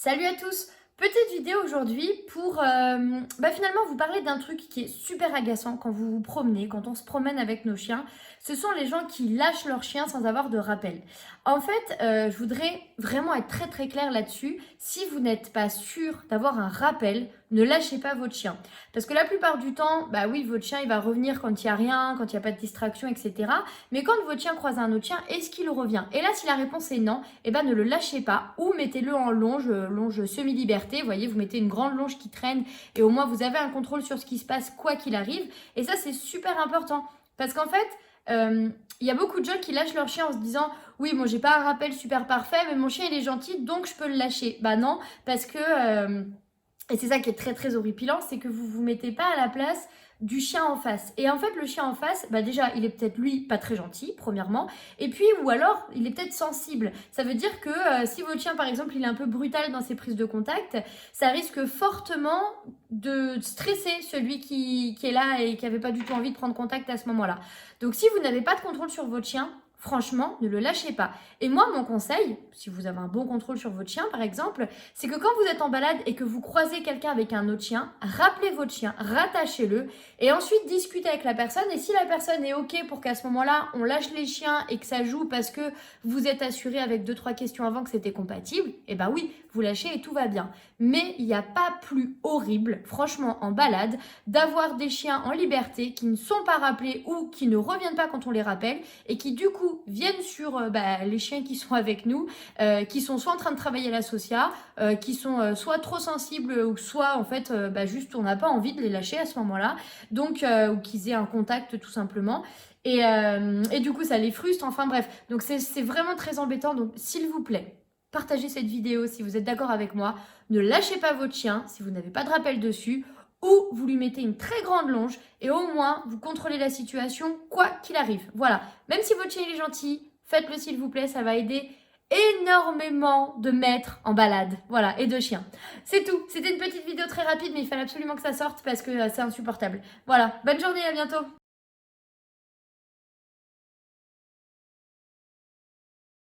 Salut à tous! Petite vidéo aujourd'hui pour finalement vous parler d'un truc qui est super agaçant quand vous vous promenez, quand on se promène avec nos chiens. Ce sont les gens qui lâchent leurs chiens sans avoir de rappel. En fait, je voudrais vraiment être très très claire là-dessus. Si vous n'êtes pas sûr d'avoir un rappel, ne lâchez pas votre chien. Parce que la plupart du temps, bah oui, votre chien il va revenir quand il n'y a rien, quand il n'y a pas de distraction, etc. Mais quand votre chien croise un autre chien, est-ce qu'il revient? Et là, si la réponse est non, eh ben ne le lâchez pas ou mettez-le en longe, longe semi-liberté. Vous voyez, vous mettez une grande longe qui traîne et au moins vous avez un contrôle sur ce qui se passe quoi qu'il arrive. Et ça, c'est super important parce qu'en fait, il y a beaucoup de gens qui lâchent leur chien en se disant oui, moi j'ai pas un rappel super parfait, mais mon chien il est gentil donc je peux le lâcher. Bah non, parce que et c'est ça qui est très très horripilant, c'est que vous vous mettez pas à la place du chien en face. Et en fait, le chien en face, bah déjà, il est peut-être lui pas très gentil, premièrement, et puis ou alors il est peut-être sensible. Ça veut dire que si votre chien, par exemple, il est un peu brutal dans ses prises de contact, ça risque fortement de stresser celui qui est là et qui avait pas du tout envie de prendre contact à ce moment-là. Donc, si vous n'avez pas de contrôle sur votre chien, franchement, ne le lâchez pas. Et moi, mon conseil, si vous avez un bon contrôle sur votre chien, par exemple, c'est que quand vous êtes en balade et que vous croisez quelqu'un avec un autre chien, rappelez votre chien, rattachez-le et ensuite discutez avec la personne. Et si la personne est OK pour qu'à ce moment-là, on lâche les chiens et que ça joue parce que vous êtes assuré avec 2-3 questions avant que c'était compatible, eh ben oui, vous lâchez et tout va bien. Mais il n'y a pas plus horrible, franchement, en balade, d'avoir des chiens en liberté qui ne sont pas rappelés ou qui ne reviennent pas quand on les rappelle et qui du coup viennent sur les chiens qui sont avec nous, qui sont soit en train de travailler à la socia, qui sont soit trop sensibles ou soit en fait juste on n'a pas envie de les lâcher à ce moment-là, donc ou qu'ils aient un contact tout simplement. Et du coup ça les frustre, enfin bref, donc c'est vraiment très embêtant, donc s'il vous plaît, partagez cette vidéo si vous êtes d'accord avec moi, ne lâchez pas votre chien si vous n'avez pas de rappel dessus, ou vous lui mettez une très grande longe et au moins vous contrôlez la situation quoi qu'il arrive. Voilà, même si votre chien il est gentil, faites-le s'il vous plaît, ça va aider énormément de maîtres en balade, voilà, et de chiens. C'est tout, c'était une petite vidéo très rapide mais il fallait absolument que ça sorte parce que c'est insupportable. Voilà, bonne journée, à bientôt.